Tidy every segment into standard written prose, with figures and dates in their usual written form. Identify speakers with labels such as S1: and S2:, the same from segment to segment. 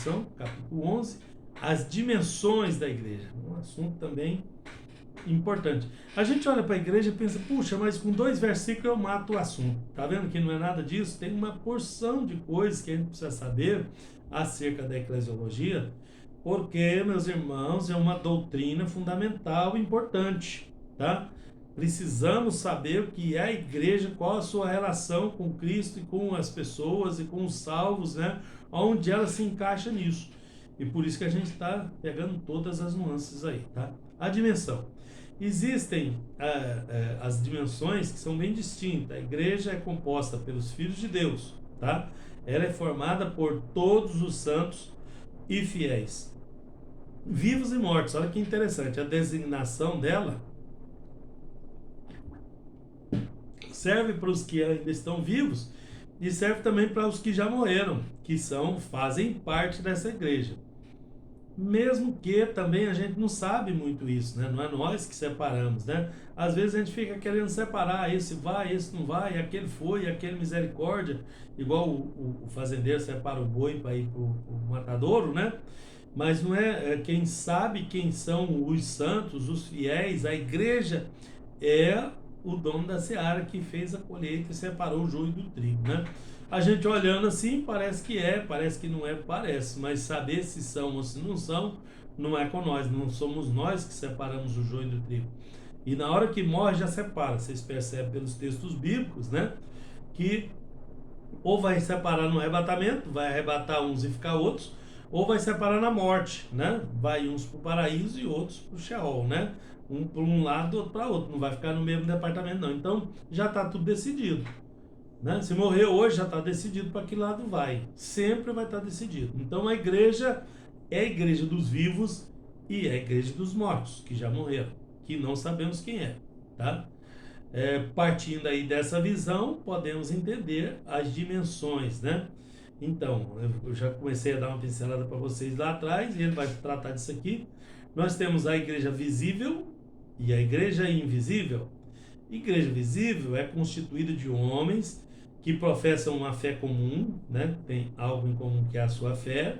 S1: introdução, capítulo 11, as dimensões da igreja. Um assunto também importante. A gente olha para a igreja e pensa, puxa, mas com 2 versículos eu mato o assunto. Tá vendo que não é nada disso? Tem uma porção de coisas que a gente precisa saber acerca da eclesiologia, porque, meus irmãos, é uma doutrina fundamental e importante, tá? Precisamos saber o que é a igreja, qual a sua relação com Cristo e com as pessoas e com os salvos, né? Onde ela se encaixa nisso. E por isso que a gente está pegando todas as nuances aí, tá? A dimensão. Existem as dimensões que são bem distintas. A igreja é composta pelos filhos de Deus, tá? Ela é formada por todos os santos e fiéis, vivos e mortos. Olha que interessante, a designação dela serve para os que ainda estão vivos e serve também para os que já morreram, que fazem parte dessa igreja. Mesmo que também a gente não sabe muito isso, né? Não é nós que separamos, né? Às vezes a gente fica querendo separar, esse vai, esse não vai, aquele foi, aquele misericórdia, igual o fazendeiro separa o boi para ir para o matadouro, né? Mas não é quem sabe quem são os santos, os fiéis, a igreja é o dono da seara que fez a colheita e separou o joio do trigo, né? A gente olhando assim, parece que parece que não é, parece, mas saber se são ou se não são, não é com nós, não somos nós que separamos o joio do trigo. E na hora que morre já separa, vocês percebem pelos textos bíblicos, né? Que ou vai separar no arrebatamento, vai arrebatar uns e ficar outros, ou vai separar na morte, né? Vai uns para o paraíso e outros para o Sheol, né? Um para um lado, outro para outro, não vai ficar no mesmo departamento não. Então já está tudo decidido, né? Se morrer hoje já está decidido para que lado vai, sempre vai estar decidido. Então a igreja é a igreja dos vivos e é a igreja dos mortos, que já morreram, que não sabemos quem é, tá? Partindo aí dessa visão, podemos entender as dimensões, né? Então, eu já comecei a dar uma pincelada para vocês lá atrás, e ele vai tratar disso aqui. Nós temos a igreja visível e a igreja invisível. Igreja visível é constituída de homens que professam uma fé comum, né? Tem algo em comum que é a sua fé.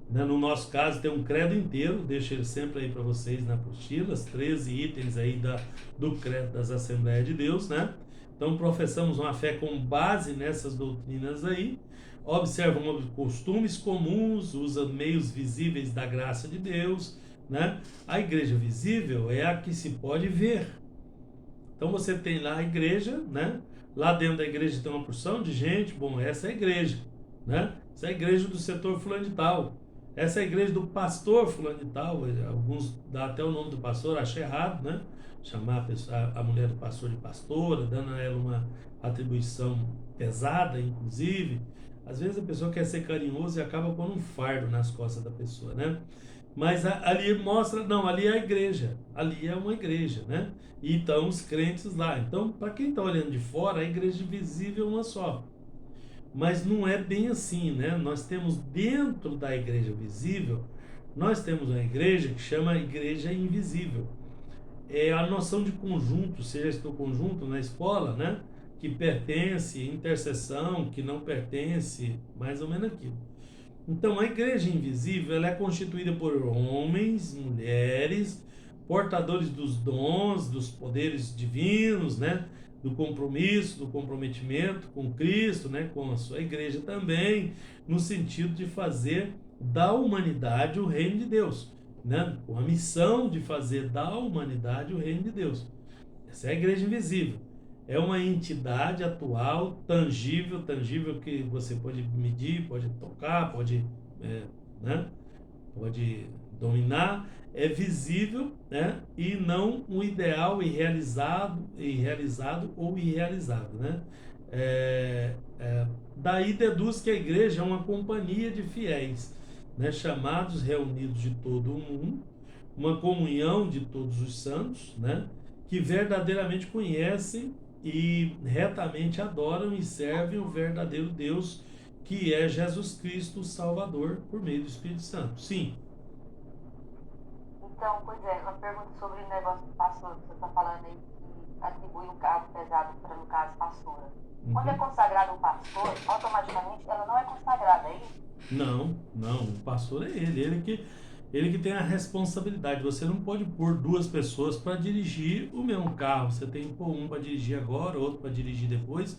S1: No nosso caso, tem um credo inteiro, deixo ele sempre aí para vocês na apostila, os 13 itens aí do credo das Assembleias de Deus, né? Então, professamos uma fé com base nessas doutrinas aí, observam costumes comuns, usam meios visíveis da graça de Deus, né? A igreja visível é a que se pode ver. Então, você tem lá a igreja, né? Lá dentro da igreja tem uma porção de gente, bom, essa é a igreja, né? Essa é a igreja do setor fulano de tal. Essa é a igreja do pastor fulano de tal. Alguns dão até o nome do pastor, acho errado, né? Chamar a mulher do pastor de pastora, dando a ela uma atribuição pesada, inclusive. Às vezes a pessoa quer ser carinhoso e acaba pondo um fardo nas costas da pessoa, né? Mas ali mostra, não, ali é a igreja, ali é uma igreja, né? E estão os crentes lá. Então, para quem está olhando de fora, a igreja visível é uma só. Mas não é bem assim, né? Nós temos dentro da igreja visível, nós temos uma igreja que chama igreja invisível. É a noção de conjunto, seja esse teu conjunto na escola, né? Que pertence, interseção, que não pertence, mais ou menos aquilo. Então, a igreja invisível ela é constituída por homens, mulheres, portadores dos dons, dos poderes divinos, né? Do compromisso, do comprometimento com Cristo, né? Com a sua igreja também, no sentido de fazer da humanidade o reino de Deus, né? Com a missão de fazer da humanidade o reino de Deus. Essa é a igreja invisível. É uma entidade atual, tangível que você pode medir, pode tocar, pode, né? Pode dominar, é visível, né? E não um ideal irrealizado ou irrealizável, né? Daí deduz que a igreja é uma companhia de fiéis, né? Chamados, reunidos de todo o mundo, uma comunhão de todos os santos, né? Que verdadeiramente conhecem e retamente adoram e servem o verdadeiro Deus, que é Jesus Cristo, o Salvador, por meio do Espírito Santo. Sim.
S2: Então, pois é, uma pergunta sobre o negócio do pastor, que você está falando aí, que atribui um cargo pesado para, no caso, pastora. Quando é consagrado um pastor, automaticamente ela não é consagrada, é isso?
S1: Não, não, o pastor é ele que tem a responsabilidade. Você não pode pôr duas pessoas para dirigir o mesmo carro. Você tem que pôr um para dirigir agora, outro para dirigir depois,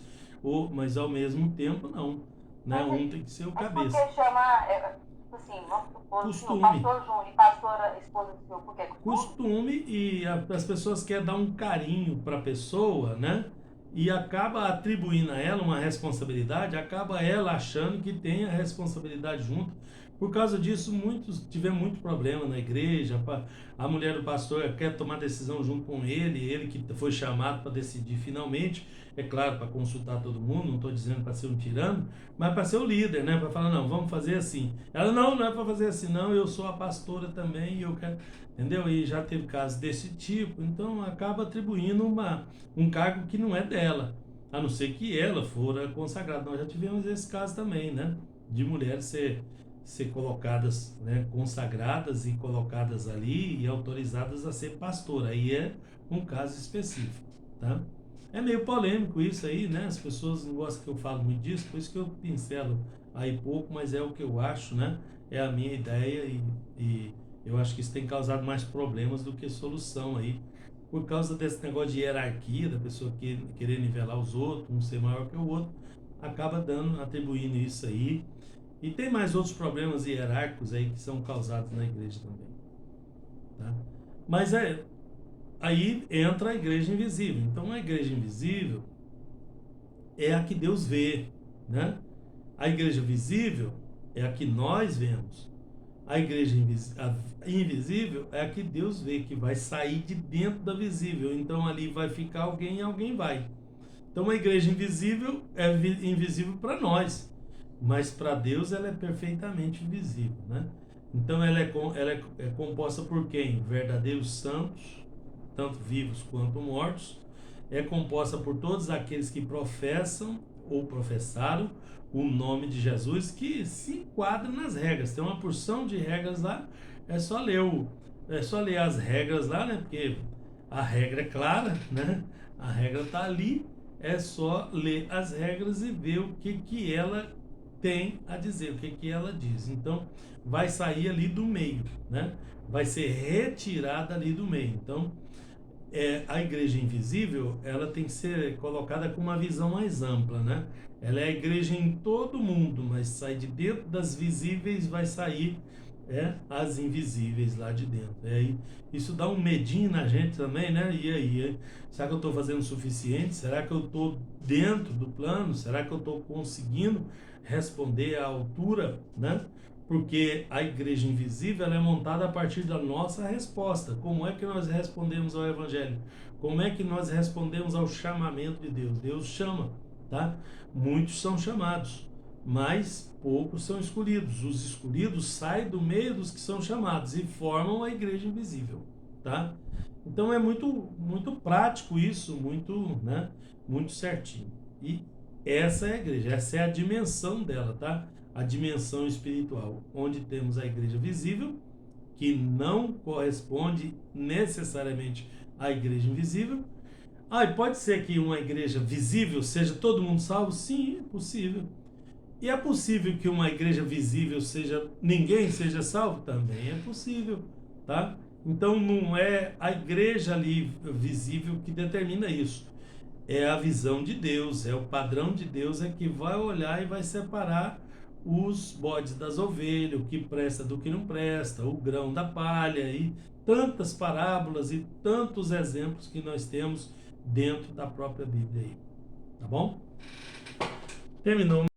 S1: mas ao mesmo tempo não, né?
S2: Mas,
S1: Um tem que ser o
S2: mas por
S1: cabeça.
S2: que chama, tipo assim, vamos supor, o senhor,
S1: Costume.
S2: pastor Júnior e pastora esposa do senhor, por que costume?
S1: Costume e as pessoas querem dar um carinho para a pessoa, né? E acaba atribuindo a ela uma responsabilidade, acaba ela achando que tem a responsabilidade junto. Por causa disso, muitos tiveram muito problema na igreja. A mulher do pastor quer tomar decisão junto com ele que foi chamado para decidir finalmente. É claro, para consultar todo mundo, não estou dizendo para ser um tirano, mas para ser o líder, né? Para falar, não, vamos fazer assim. Ela, não, não é para fazer assim, não, eu sou a pastora também e eu quero. Entendeu? E já teve casos desse tipo, então acaba atribuindo um cargo que não é dela, a não ser que ela for consagrada. Nós já tivemos esse caso também, né? De mulheres ser colocadas, né? Consagradas e colocadas ali e autorizadas a ser pastora. Aí é um caso específico, tá? É meio polêmico isso aí, né? As pessoas não gostam que eu falo muito disso, por isso que eu pincelo aí pouco, mas é o que eu acho, né? É a minha ideia e eu acho que isso tem causado mais problemas do que solução aí, por causa desse negócio de hierarquia, da pessoa querer nivelar os outros, um ser maior que o outro, acaba atribuindo isso aí. E tem mais outros problemas hierárquicos aí que são causados na igreja também, tá? Mas aí entra a igreja invisível. Então a igreja invisível é a que Deus vê, né? A igreja visível é a que nós vemos. A igreja invisível é a que Deus vê, que vai sair de dentro da visível. Então ali vai ficar alguém e alguém vai. Então a igreja invisível é invisível para nós, mas para Deus ela é perfeitamente visível, né? Então ela é composta por quem? Verdadeiros santos, tanto vivos quanto mortos. É composta por todos aqueles que professam ou professaram o nome de Jesus, que se enquadra nas regras. Tem uma porção de regras lá, é só ler as regras lá, né? Porque a regra é clara, né? A regra está ali, é só ler as regras e ver o que ela tem a dizer, o que ela diz. Então, vai sair ali do meio, né? Vai ser retirada ali do meio. Então, a igreja invisível, ela tem que ser colocada com uma visão mais ampla, né? Ela é a igreja em todo mundo, mas sai de dentro das visíveis, vai sair as invisíveis lá de dentro. Isso dá um medinho na gente também, né? E aí, será que eu estou fazendo o suficiente? Será que eu estou dentro do plano? Será que eu estou conseguindo responder à altura, né? Porque a igreja invisível ela é montada a partir da nossa resposta. Como é que nós respondemos ao Evangelho? Como é que nós respondemos ao chamamento de Deus? Deus chama, tá? Muitos são chamados, mas poucos são escolhidos. Os escolhidos saem do meio dos que são chamados e formam a igreja invisível, tá? Então é muito prático isso, muito certinho. E essa é a igreja, essa é a dimensão dela, tá? A dimensão espiritual, onde temos a igreja visível, que não corresponde necessariamente à igreja invisível. E pode ser que uma igreja visível seja todo mundo salvo? Sim, é possível. E é possível que uma igreja visível ninguém seja salvo? Também é possível, tá? Então não é a igreja ali visível que determina isso. É a visão de Deus, é o padrão de Deus que vai olhar e vai separar os bodes das ovelhas, o que presta do que não presta, o grão da palha e tantas parábolas e tantos exemplos que nós temos dentro da própria Bíblia aí. Tá bom? Terminou.